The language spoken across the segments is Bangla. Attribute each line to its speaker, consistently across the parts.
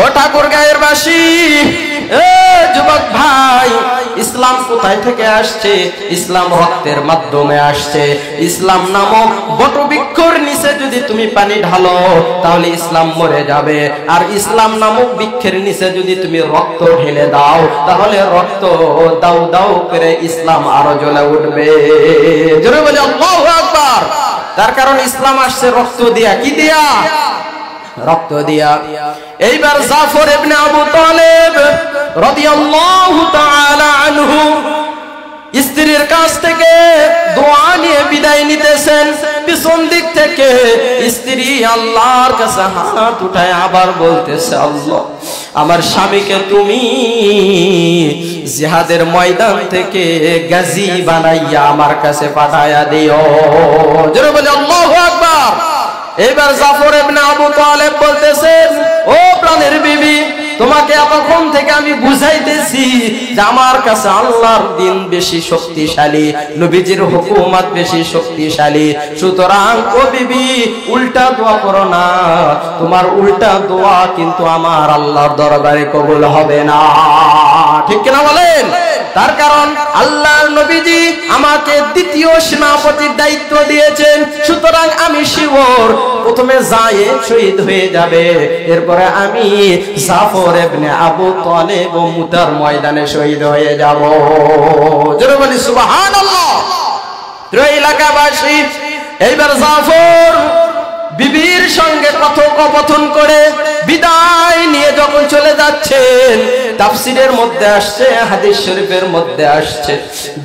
Speaker 1: ও ঠাকুরগাঁয়ের বাসী, যুবক ভাই, ইসলাম কোথায় থেকে আসছে? ইসলাম রক্তের মাধ্যমে আসছে। ইসলাম নামক বটবৃক্ষর নিচে যদি তুমি পানি ঢালো তাহলে ইসলাম মরে যাবে, আর ইসলাম নামক বৃক্ষের নিচে যদি তুমি রক্ত ঢেলে দাও তাহলে রক্ত দাউ দাউ করে ইসলাম আরো জ্বলে উঠবে। জোরে বলি আল্লাহু আকবার। তার কারণ ইসলাম আসছে রক্ত দিয়া। কি দিয়া? রক্ত দিয়া। এইবার জাফর ইবনে আবু তালেব রাদিয়াল্লাহু তাআলা আনহু স্ত্রীর কাছ থেকে দোয়া নিয়ে বিদায় নিতেছেন। পিছন দিক থেকে স্ত্রী আল্লাহর কাছে হাত উঠায় আবার বলতেছে, আল্লাহ, আমার স্বামীকে তুমি জিহাদের ময়দান থেকে গাজী বানাইয়া আমার কাছে পাঠায়া দিও। জোরে বলে আল্লাহু আকবার। এবার জাফর ইবনে আবু তালেব বলতেছেন, ও প্রাণের বিবি, তোমাকে এতক্ষণ থেকে আমি বুঝাইতেছি যে আমার কাছে আল্লাহর দিন বেশি শক্তিশালী, নবীজির হুকুমত বেশি শক্তিশালী। সুতরাং ও বিবি, উল্টা দোয়া করো না। তোমার উল্টা দোয়া কিন্তু আমার আল্লাহর দরবারে কবুল হবে না। ঠিক কিনা বলেন? তার কারণ আল্লাহর নবীজি আমাকে দ্বিতীয় সেনাপতির দায়িত্ব দিয়েছেন। সুতরাং আমি শিওর প্রথমে যায়েদ শহীদ হয়ে যাবে, এরপরে আমি জাফর ইবনে আবু তালেব মুতার ময়দানে শহীদ হয়ে যাব। জোরে বলি সুবহানাল্লাহ। প্রিয় এলাকাবাসী, এইবার জাফর বিবির সঙ্গে কথোপকথন করে বিদায় নিয়ে যখন চলে যাচ্ছেন, তাফসীরের মধ্যে আসছে, হাদিস শরীফের মধ্যে আসছে,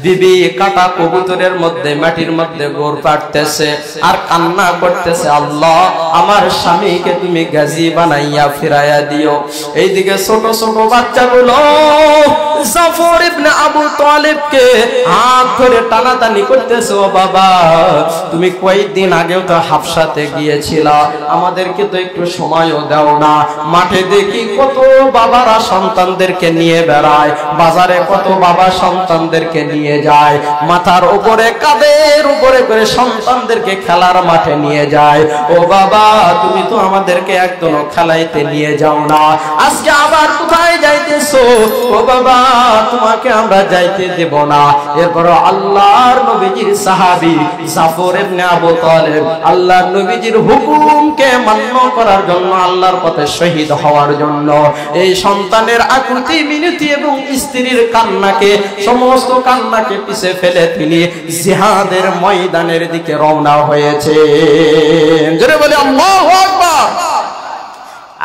Speaker 1: বিবি কাটা কবুতরের মধ্যে মাটির মধ্যে গোর পাড়তেছে আর কান্না করতেছে, আল্লাহ, আমার স্বামীকে তুমি গাজী বানাইয়া ফিরাইয়া দিও। এইদিকে ছোট ছোট বাচ্চাগুলো জাফর ইবনে আবু তালেবকে হাত ধরে টানাটানি করতেছে, ও বাবা, তুমি কয়েকদিন আগেও তো হাফসাতে গিয়েছিলা, আমাদেরকে তো একটু সময়ও দাও না। মাঠে দেখি কত বাবারা সন্তানদেরকে নিয়ে বেড়ায়, বাজারে কত বাবা সন্তানদেরকে নিয়ে যায়, মাথার উপরে কাঁধের উপরে করে সন্তানদেরকে খেলার মাঠে নিয়ে যায়। ও বাবা, তুমি তো আমাদেরকে একদম খেলাইতে নিয়ে যাও না, আজকে আবার কোথায় যাইতেছো? ও বাবা, তোমাকে আমরা যাইতে দেব না। এরপর আল্লাহর নবীজির সাহাবী জাফর ইবনে আবু তালেব আল্লাহর নবীজির হুকুমকে মান্য করার জন্য, আল্লাহর পথে শহীদ হওয়ার জন্য, এই সন্তানের আকুতি মিনতি এবং স্ত্রীর কান্নাকে, সমস্ত কান্নাকে পিছে ফেলে তিনি জিহাদের ময়দানের দিকে রওনা হয়েছে। জোরে বলে আল্লাহু আকবার।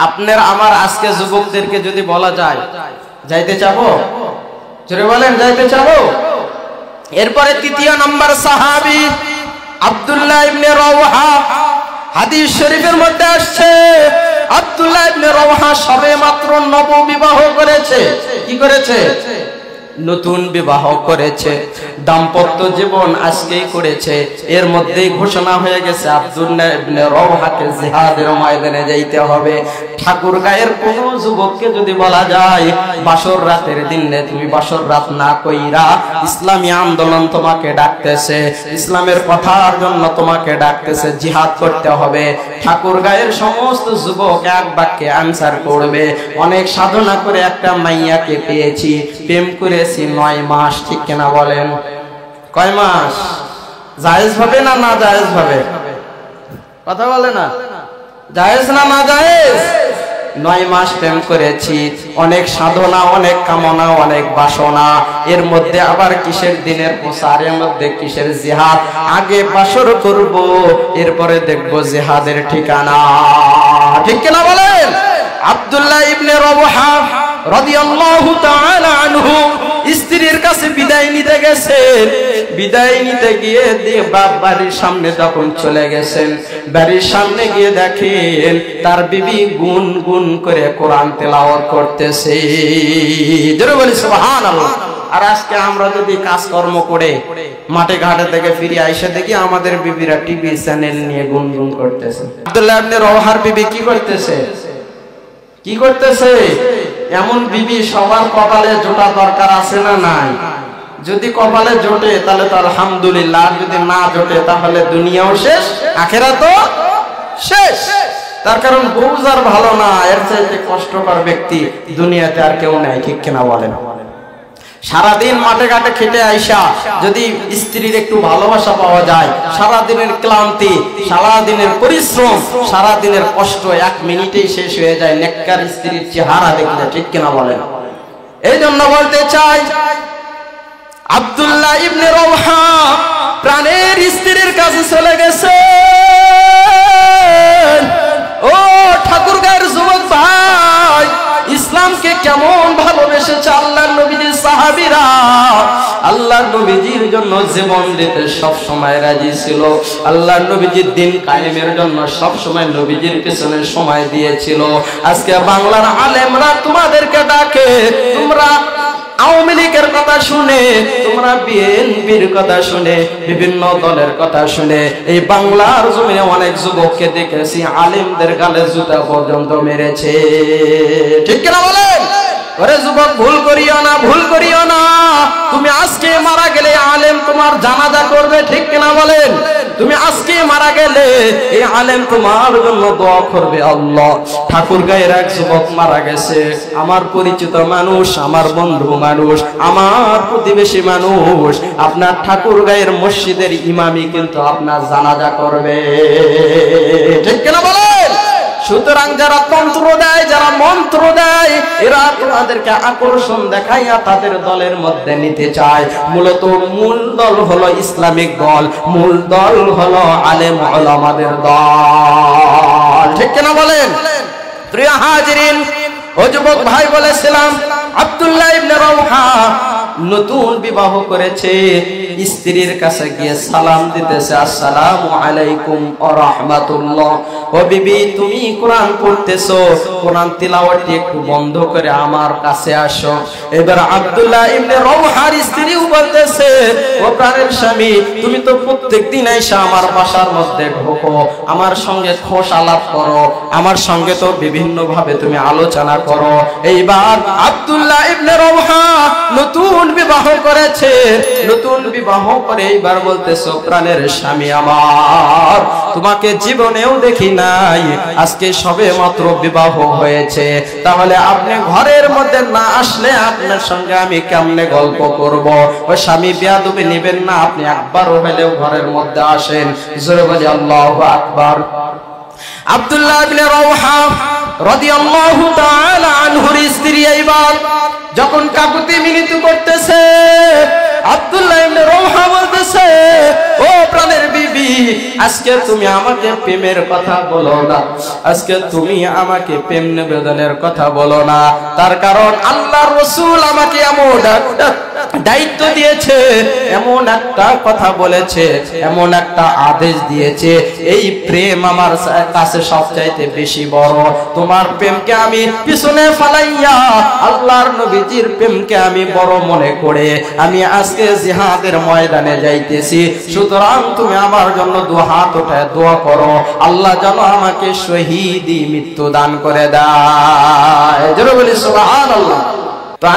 Speaker 1: আপনার আমার আজকে যুবকদেরকে যদি বলা যায় যাইতে চাবো? জোরে বলেন, যাইতে চাবো? এরপরে তৃতীয় নম্বর সাহাবী আব্দুল্লাহ ইবনে রাওহা। হাদিস শরীফের মধ্যে আসছে, আব্দুল্লাহ ইবনে রাওহা সবে মাত্র নববিবাহ করেছে। কি করেছে? নতুন বিবাহ করেছে, দাম্পত্য জীবন আজকেই করেছে। এর মধ্যেই ঘোষণা হয়ে গেছে আব্দুল্লাহ ইবনে রাওহাকে জিহাদের ময়দানে যাইতে হবে। ঠাকুরগাঁয়ের কোন যুবককে যদি বলা যায় বাসর রাতের দিনে তুমি বাসর রাত না কইরা ইসলামী আন্দোলন তোমাকে ডাকতেছে, ইসলামের কথার জন্য তোমাকে ডাকতেছে, জিহাদ করতে হবে, ঠাকুরগাঁয়ের সমস্ত যুবক এক বাক্যে আনসার করবে, অনেক সাধনা করে একটা মাইয়াকে পেয়েছি, প্রেম করে 9 মাস। ঠিক কিনা বলেন? কয় মাস? জায়েজ হবে না না জায়েজ হবে? কথা বলে না, জায়েজ না না জায়েজ? 9 মাস প্রেম করেছি, অনেক সাধনা, অনেক কামনা, অনেক বাসনা, এর মধ্যে আবার কিসের দিনের প্রচার, এর মধ্যে কিসের জিহাদ? আগে বাসর করব, এরপরে দেখব জিহাদের ঠিকানা। ঠিক কিনা বলেন? আব্দুল্লাহ ইবনে রাওহা রাদিয়াল্লাহু তাআলা আনহু স্ত্রীর কাছে বিদায় নিতে গেছেন। বিদায় নিতে গিয়ে বাড়ির সামনে যখন চলে গেছেন, বাড়ির সামনে গিয়ে দেখেন তার বিবি গুন গুন করে কোরআন তেলাওয়াত করতেছে। জোরে বলি সুবহানাল্লাহ। আর আজকে আমরা যদি কাজকর্ম করে মাঠে ঘাটে থেকে ফিরে আইসা দেখি আমাদের বিবিরা টিভি চ্যানেল নিয়ে গুনগুন করতেছে। আব্দুল্লাহ ইবনে রাওহার বিবি কি করতেছে? কি করতেছে? এমন বিবি সবার কপালে জোটা দরকার আছে না নাই? যদি কপালে জোটে তাহলে তো আলহামদুলিল্লাহ, যদি না জোটে তাহলে দুনিয়াও শেষ, আখিরাতও শেষ। তার কারণ বুঝার ভালো না, এর চাইতে কষ্টকর ব্যক্তি দুনিয়াতে আর কেউ নাই, ঠিক কিনা বলেন? সারাদিন মাঠে ঘাটে খেটে আইসা যদি স্ত্রীর একটু ভালোবাসা পাওয়া যায়, সারাদিনের ক্লান্তি, সারাদিনের পরিশ্রম, সারাদিনের কষ্ট 1 মিনিটেই শেষ হয়ে যায় নেককার স্ত্রীর চেহারা দেখলে, ঠিক কিনা বলেন? এই জন্য বলতে চাই, আব্দুল্লাহ ইবনে রওহা প্রাণের স্ত্রীর কাছে চলে গেছে। ও ঠাকুরগাঁয়ের যুবক ভাই, ইসলামকে কেমন ভালোবেসেছে আল্লাহর নবীজির সাহাবীরা। আল্লাহর নবীজির জন্য জীবন দিতে সব সময় রাজি ছিল। আল্লাহর নবীজির দিন কায়েমের জন্য সব সময় নবীজির পিছনে সময় দিয়েছিল। আজকে বাংলার আলেমরা তোমাদেরকে ডাকে, তোমরা আওয়ামী লীগের কথা শুনে, তোমরা বিএনপির কথা শুনে, বিভিন্ন দলের কথা শুনে এই বাংলার জমিনে অনেক যুবককে দেখেছি আলেমদের গালে জুতা পর্যন্ত মেরেছে, ঠিক কিনা বলেন? ওরে যুবক, ভুল করিও না, ভুল করিও না। তুমি আজকে মারা গেলে আলেম তোমার জানাজা করবে, ঠিক কিনা বলেন? তুমি আজকে মারা গেলে এই আলেম তোমার জন্য দোয়া করবে। আল্লাহ, ঠাকুরগাঁয়ের এক যুবক মারা গেছে, আমার পরিচিত মানুষ, আমার বন্ধু মানুষ, আমার প্রতিবেশী মানুষ, আপনার ঠাকুরগাঁয়ের মসজিদের ইমামই কিন্তু আপনার জানাজা করবে, ঠিক কিনা বলেন? সুতরাং যারা তন্ত্র দেয়, যারা মন্ত্র দেয়, এরা তোমাদেরকে আকর্ষণ দেখাইয়া তাদের দলের মধ্যে নিতে চায়। মূলত মূল দল হলো ইসলামিক দল, মূল দল হলো আলেম ওলামাদের দল, ঠিক কিনা বলেন? প্রিয় হাজিরিন, ও যুবক ভাই, বলেছিলাম আব্দুল্লাহ ইবনে রওহা নতুন বিবাহ করেছে, স্ত্রীর কাছে গিয়ে সালাম দিতেছে, আসসালামু আলাইকুম ওয়া রাহমাতুল্লাহ। ও বিবি, তুমি কোরআন পড়তেছো, কোরআন তিলাওয়াতটি একটু বন্ধ করে আমার কাছে আসো। এবার আব্দুল্লাহ ইবনে রওহার স্ত্রীও বলতেছে, ও প্রাণের স্বামী, তুমি তো প্রত্যেকদিন আইসা আমার বাসার মধ্যে ঢোকো, আমার সঙ্গে খোশ আলাপ করো, আমার সঙ্গে তো বিভিন্ন ভাবে তুমি আলোচনা করো। এইবার আব্দুল্লাহ ইবনে রওহা নতুন বিবাহ করেছে, নতুন বিবাহ করে এইবার বলতেছো, প্রাণের স্বামী আমার, তোমাকে জীবনেও দেখি নাই, আজকে সবে মাত্র বিবাহ হয়েছে, তাহলে আপনি ঘরের মধ্যে না আসলে আপনার সঙ্গে আমি কেমনে গল্প করব? ও স্বামী, বেয়াদবি নেবেন না, আপনি একবারও হলেও ঘরের মধ্যে আসেন। জোরে বলি আল্লাহু আকবার। আব্দুল্লাহ ইবনে রওহা রাদিয়াল্লাহু তাআলা আনহুর স্ত্রী এইবার যখন কাকুতি মিনতি করতেছে, আব্দুল্লাহ ইবনে রওহা বলতেছে, ও প্রাণের বিবি, আজকে তুমি আমাকে প্রেমের কথা বলো না, আজকে তুমি আমাকে প্রেম নিবেদনের কথা বলো না। তার কারণ আল্লাহর রাসূল আমাকে এমন একটা দায়িত্ব দিয়েছে, এমন একটা কথা বলেছে, এমন একটা আদেশ দিয়েছে, এই প্রেম আমার কাছে সবচাইতে বেশি বড়। তোমার প্রেমকে আমি পিছনে ফালাইয়া আল্লাহর নবীজির প্রেমকে আমি বড় মনে করে আমি আজকে জিহাদের ময়দানে যাইতেছি। সুতরাং তুমি আমার জন্য দু হাত উঠায় দোয়া করো, আল্লাহ যেন আমাকে শহীদি মৃত্যু দান করে দেয়। জোরে বলি সুবহানাল্লাহ। তো